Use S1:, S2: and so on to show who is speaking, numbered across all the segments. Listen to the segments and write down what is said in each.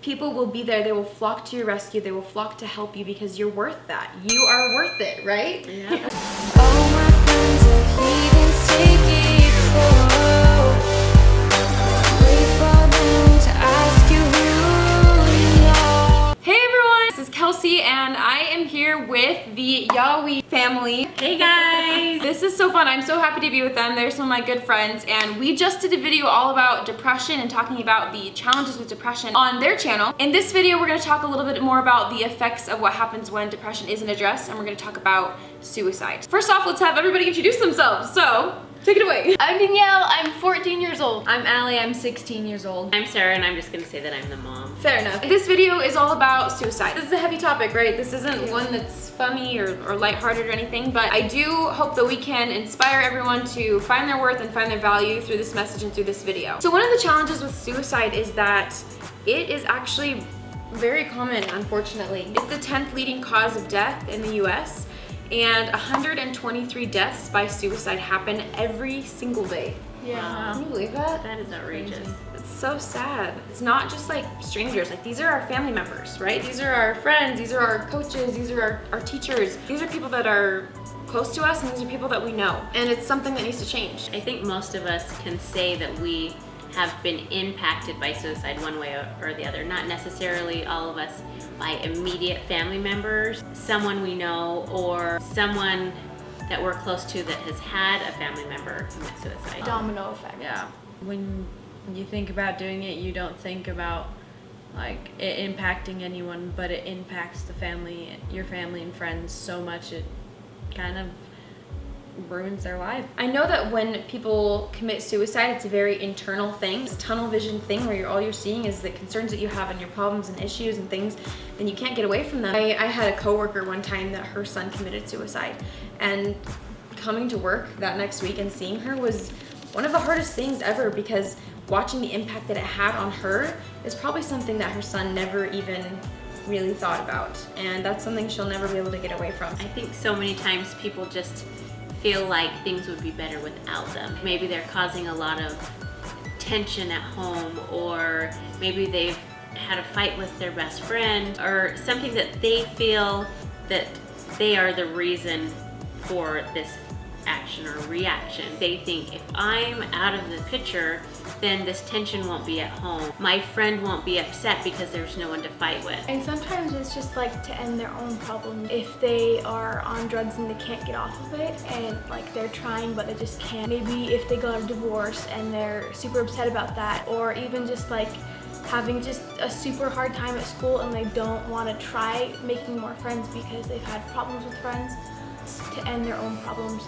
S1: people will be there. They will flock to your rescue. They will flock to help you because you're worth that. You are worth it, right?
S2: Yeah.
S3: All my friends are heathens, take it slow. Wait for them to ask you who you know.
S1: Hey everyone, this is Kelsey and I am here with the YAWI family.
S2: Hey guys!
S1: This is so fun. I'm so happy to be with them. They're some of my good friends and we just did a video all about depression and talking about the challenges with depression on their channel. In this video, we're going to talk a little bit more about the effects of what happens when depression isn't addressed, and we're going to talk about suicide. First off, let's have everybody introduce themselves. So, take it away.
S4: I'm Danielle, I'm 14 years old.
S5: I'm Allie, I'm 16 years old.
S2: I'm Sarah, and I'm just gonna say that I'm the mom.
S1: Fair enough. This video is all about suicide. This is a heavy topic, right? This isn't one that's funny or lighthearted or anything, but I do hope that we can inspire everyone to find their worth and find their value through this message and through this video. So one of the challenges with suicide is that it is actually very common, unfortunately. It's the 10th leading cause of death in the US, and 123 deaths by suicide happen every single day.
S4: Yeah.
S1: Can you believe that?
S2: That is outrageous.
S1: It's so sad. It's not just like strangers, like these are our family members, right? These are our friends, these are our coaches, these are our teachers. These are people that are close to us and these are people that we know. And it's something that needs to change.
S2: I think most of us can say that we have been impacted by suicide one way or the other. Not necessarily all of us by immediate family members, someone we know, or someone that we're close to that has had a family member commit suicide.
S4: Domino effect.
S5: Yeah. When you think about doing it, you don't think about like it impacting anyone, but it impacts the family, your family and friends so much it kind of ruins their life.
S1: I know that when people commit suicide, it's a very internal thing. It's a tunnel vision thing where all you're seeing is the concerns that you have and your problems and issues and things, and you can't get away from them. I had a coworker one time that her son committed suicide, and coming to work that next week and seeing her was one of the hardest things ever, because watching the impact that it had on her is probably something that her son never even really thought about, and that's something she'll never be able to get away from.
S2: I think so many times people just feel like things would be better without them. Maybe they're causing a lot of tension at home, or maybe they've had a fight with their best friend, or something that they feel that they are the reason for this action or reaction. They think, if I'm out of the picture, then this tension won't be at home. My friend won't be upset because there's no one to fight with.
S4: And sometimes it's just like to end their own problem. If they are on drugs and they can't get off of it, and like they're trying but they just can't. Maybe if they got a divorce and they're super upset about that, or even just like having just a super hard time at school and they don't want to try making more friends because they've had problems with friends. To end their own problems,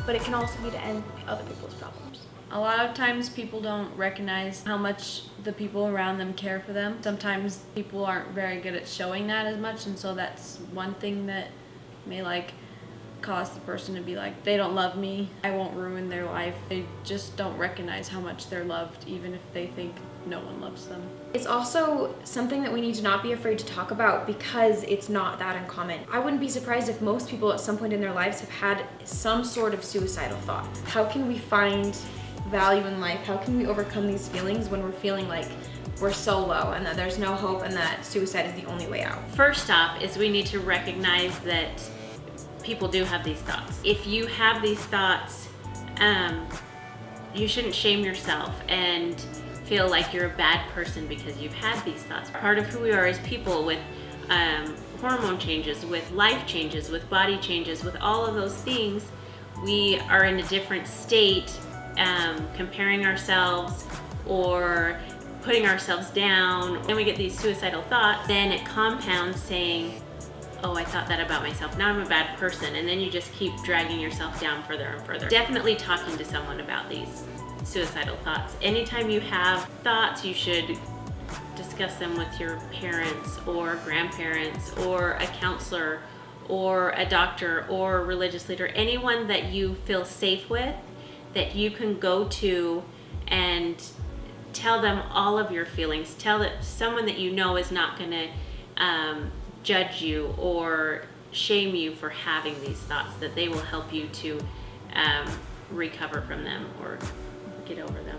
S4: but it can also be to end other people's problems.
S5: A lot of times people don't recognize how much the people around them care for them. Sometimes people aren't very good at showing that as much, and so that's one thing that may like cause the person to be like, they don't love me, I won't ruin their life. They just don't recognize how much they're loved, even if they think no one loves them.
S1: It's also something that we need to not be afraid to talk about, because it's not that uncommon. I wouldn't be surprised if most people at some point in their lives have had some sort of suicidal thought. How can we find value in life? How can we overcome these feelings when we're feeling like we're so low and that there's no hope and that suicide is the only way out?
S2: First off is we need to recognize that people do have these thoughts. If you have these thoughts, you shouldn't shame yourself and feel like you're a bad person because you've had these thoughts. Part of who we are as people, with hormone changes, with life changes, with body changes, with all of those things, we are in a different state, comparing ourselves or putting ourselves down. Then we get these suicidal thoughts, then it compounds saying, oh, I thought that about myself, now I'm a bad person, and then you just keep dragging yourself down further and further. Definitely talking to someone about these suicidal thoughts. Anytime you have thoughts, you should discuss them with your parents or grandparents or a counselor or a doctor or a religious leader, anyone that you feel safe with, that you can go to and tell them all of your feelings. Tell that someone that you know is not going to judge you or shame you for having these thoughts, that they will help you to recover from them or get over them.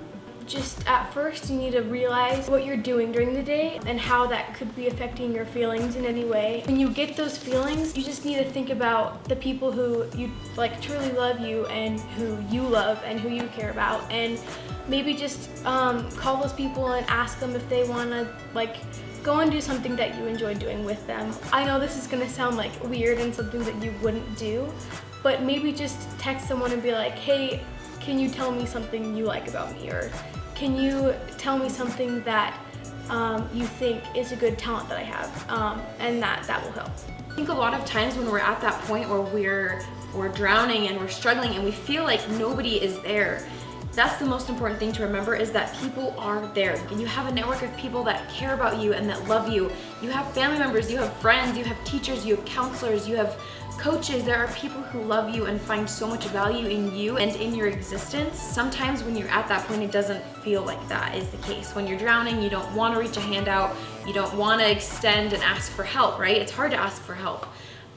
S4: just at first you need to realize what you're doing during the day and how that could be affecting your feelings in any way. When you get those feelings, you just need to think about the people who you like truly love you and who you love and who you care about, and maybe just call those people and ask them if they want to like go and do something that you enjoy doing with them. I know this is gonna sound like weird and something that you wouldn't do, but maybe just text someone and be like, hey, can you tell me something you like about me? Or can you tell me something that you think is a good talent that I have? And that will help.
S1: I think a lot of times when we're at that point where we're drowning and we're struggling and we feel like nobody is there, that's the most important thing to remember, is that people are there. And you have a network of people that care about you and that love you. You have family members, you have friends, you have teachers, you have counselors, you have coaches. There are people who love you and find so much value in you and in your existence. Sometimes when you're at that point, it doesn't feel like that is the case. When you're drowning, you don't want to reach a hand out, you don't want to extend and ask for help, right? It's hard to ask for help.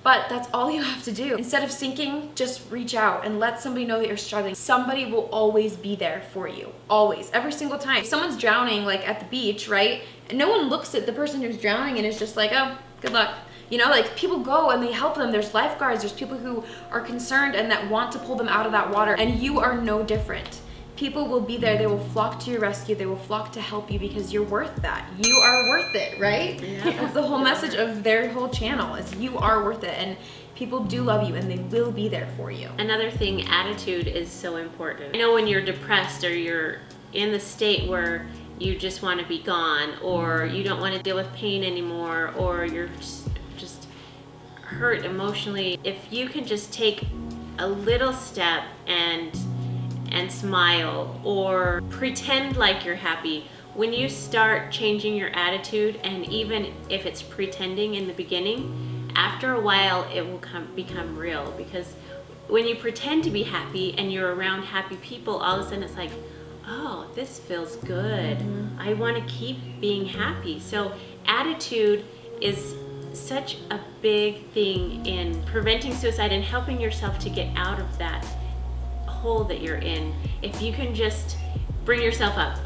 S1: But that's all you have to do. Instead of sinking, just reach out and let somebody know that you're struggling. Somebody will always be there for you. Always. Every single time. If someone's drowning, like at the beach, right? And no one looks at the person who's drowning and is just like, oh, good luck. You know, like people go and they help them. There's lifeguards, there's people who are concerned and that want to pull them out of that water. And you are no different. People will be there, they will flock to your rescue, they will flock to help you because you're worth that. You are worth it, right? Yeah. That's the whole message of their whole channel, is you are worth it, and people do love you and they will be there for you.
S2: Another thing, attitude is so important. I know when you're depressed or you're in the state where you just want to be gone, or you don't want to deal with pain anymore, or you're just hurt emotionally, if you can just take a little step and smile or pretend like you're happy, when you start changing your attitude, and even if it's pretending in the beginning, after a while it will become real. Because when you pretend to be happy and you're around happy people, all of a sudden it's like, oh, this feels good. I want to keep being happy. So attitude is such a big thing in preventing suicide and helping yourself to get out of that hole that you're in. If you can just bring yourself up,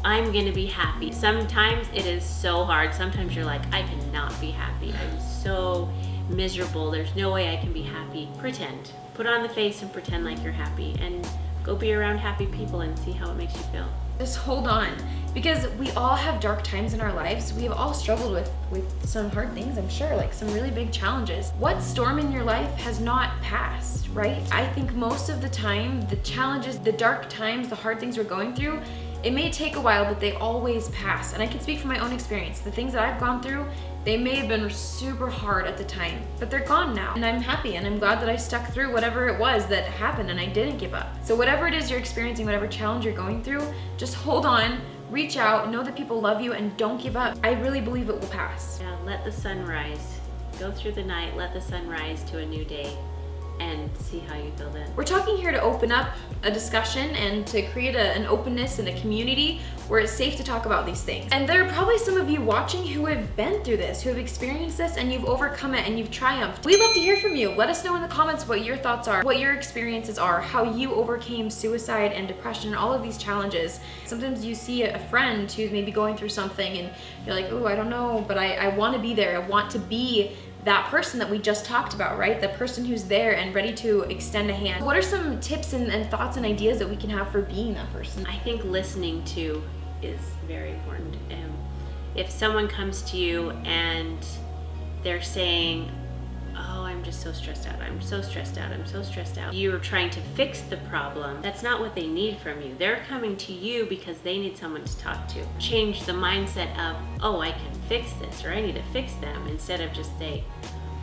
S2: I'm gonna be happy. Sometimes it is so hard. Sometimes you're like, I cannot be happy. I'm so miserable. There's no way I can be happy. Pretend. Put on the face and pretend like you're happy, and go be around happy people and see how it makes you feel.
S1: Just hold on, because we all have dark times in our lives. We have all struggled with some hard things, I'm sure, like some really big challenges. What storm in your life has not passed, right? I think most of the time, the challenges, the dark times, the hard things we're going through, it may take a while, but they always pass. And I can speak from my own experience. The things that I've gone through, they may have been super hard at the time, but they're gone now. And I'm happy, and I'm glad that I stuck through whatever it was that happened and I didn't give up. So whatever it is you're experiencing, whatever challenge you're going through, just hold on, reach out, know that people love you, and don't give up. I really believe it will pass.
S2: Yeah, let the sun rise. Go through the night, let the sun rise to a new day, and see how you feel then.
S1: We're talking here to open up a discussion and to create an openness in a community where it's safe to talk about these things. And there are probably some of you watching who have been through this, who have experienced this, and you've overcome it and you've triumphed. We'd love to hear from you. Let us know in the comments what your thoughts are, what your experiences are, how you overcame suicide and depression and all of these challenges. Sometimes you see a friend who's maybe going through something and you're like, oh, I don't know, but I want to be there. I want to be that person that we just talked about, right? The person who's there and ready to extend a hand. What are some tips and thoughts and ideas that we can have for being that person?
S2: I think listening to is very important. If someone comes to you and they're saying, oh, I'm just so stressed out, I'm so stressed out, I'm so stressed out, you're trying to fix the problem. That's not what they need from you. They're coming to you because they need someone to talk to. Change the mindset of, oh, I can fix this, or I need to fix them, instead of just say,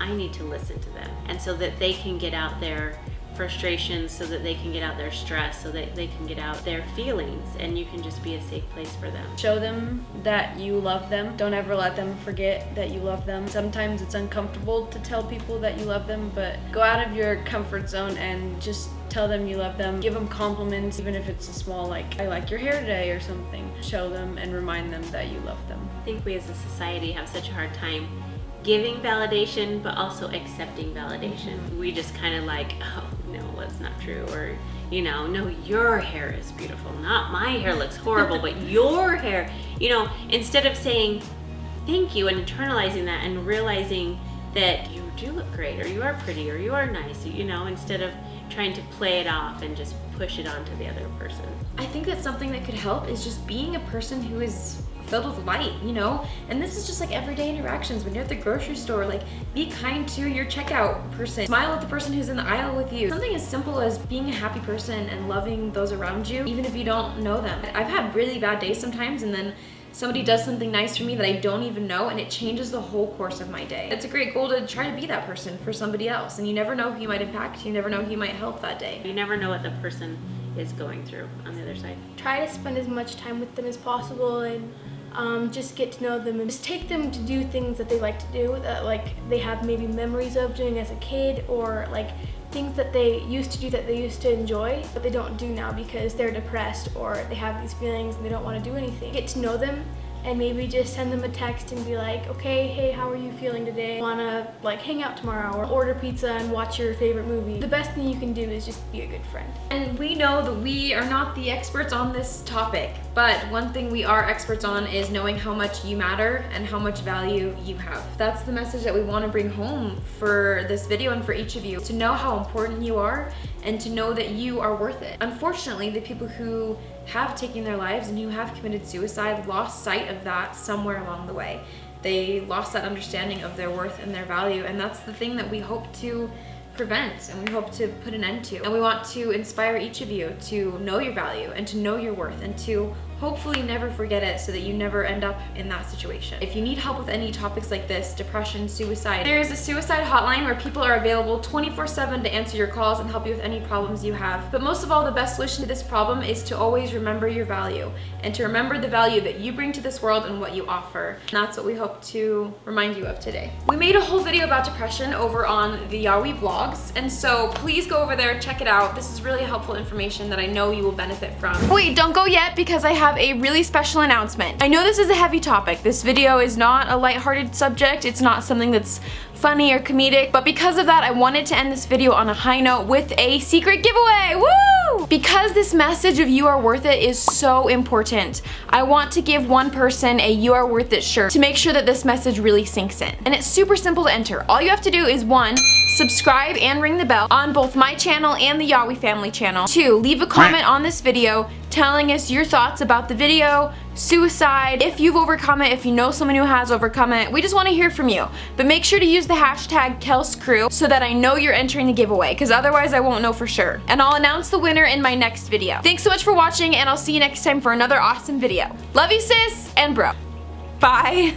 S2: I need to listen to them. And so that they can get out their frustrations, so that they can get out their stress, so that they can get out their feelings, and you can just be a safe place for them.
S5: Show them that you love them. Don't ever let them forget that you love them. Sometimes it's uncomfortable to tell people that you love them, but go out of your comfort zone and just tell them you love them. Give them compliments, even if it's a small, like, I like your hair today or something. Show them and remind them that you love them.
S2: I think we as a society have such a hard time giving validation, but also accepting validation. We just kind of like, oh no, that's not true. Or, you know, no, your hair is beautiful, not my hair looks horrible, but your hair, you know, instead of saying thank you and internalizing that and realizing that you do look great, or you are pretty, or you are nice, you know, instead of trying to play it off and just push it onto the other person.
S1: I think that something that could help is just being a person who is filled with light, you know? And this is just like everyday interactions. When you're at the grocery store, like, be kind to your checkout person. Smile at the person who's in the aisle with you. Something as simple as being a happy person and loving those around you, even if you don't know them. I've had really bad days sometimes, and then somebody does something nice for me that I don't even know, and it changes the whole course of my day. It's a great goal to try to be that person for somebody else, and you never know who you might impact, you never know who you might help that day.
S2: You never know what the person is going through on the other side.
S4: Try to spend as much time with them as possible, and just get to know them, and just take them to do things that they like to do, that like they have maybe memories of doing as a kid, or like things that they used to do that they used to enjoy but they don't do now because they're depressed or they have these feelings and they don't want to do anything. Get to know them and maybe just send them a text and be like, okay, hey, how are you feeling today? Wanna like hang out tomorrow, or order pizza and watch your favorite movie? The best thing you can do is just be a good friend.
S1: And we know that we are not the experts on this topic, but one thing we are experts on is knowing how much you matter and how much value you have. That's the message that we want to bring home for this video and for each of you, to know how important you are and to know that you are worth it. Unfortunately, the people who have taken their lives and who have committed suicide lost sight of that somewhere along the way. They lost that understanding of their worth and their value, and that's the thing that we hope to prevent and we hope to put an end to. And we want to inspire each of you to know your value and to know your worth and to hopefully never forget it, so that you never end up in that situation. If you need help with any topics like this, depression, suicide, there is a suicide hotline where people are available 24/7 to answer your calls and help you with any problems you have. But most of all, the best solution to this problem is to always remember your value and to remember the value that you bring to this world and what you offer. And that's what we hope to remind you of today. We made a whole video about depression over on the YAWI vlogs, and so please go over there, check it out. This is really helpful information that I know you will benefit from. Wait, don't go yet, because I have a really special announcement. I know this is a heavy topic. This video is not a lighthearted subject. It's not something that's funny or comedic, but because of that, I wanted to end this video on a high note with a secret giveaway. Woo! Because this message of you are worth it is so important, I want to give one person a You Are Worth It shirt to make sure that this message really sinks in. And it's super simple to enter. All you have to do is 1, subscribe and ring the bell on both my channel and the YAWI family channel. 2, leave a comment on this video telling us your thoughts about the video, suicide, if you've overcome it, if you know someone who has overcome it. We just want to hear from you. But make sure to use the hashtag KelsCrew so that I know you're entering the giveaway, because otherwise I won't know for sure. And I'll announce the winner in my next video. Thanks so much for watching, and I'll see you next time for another awesome video. Love you, sis and bro. Bye.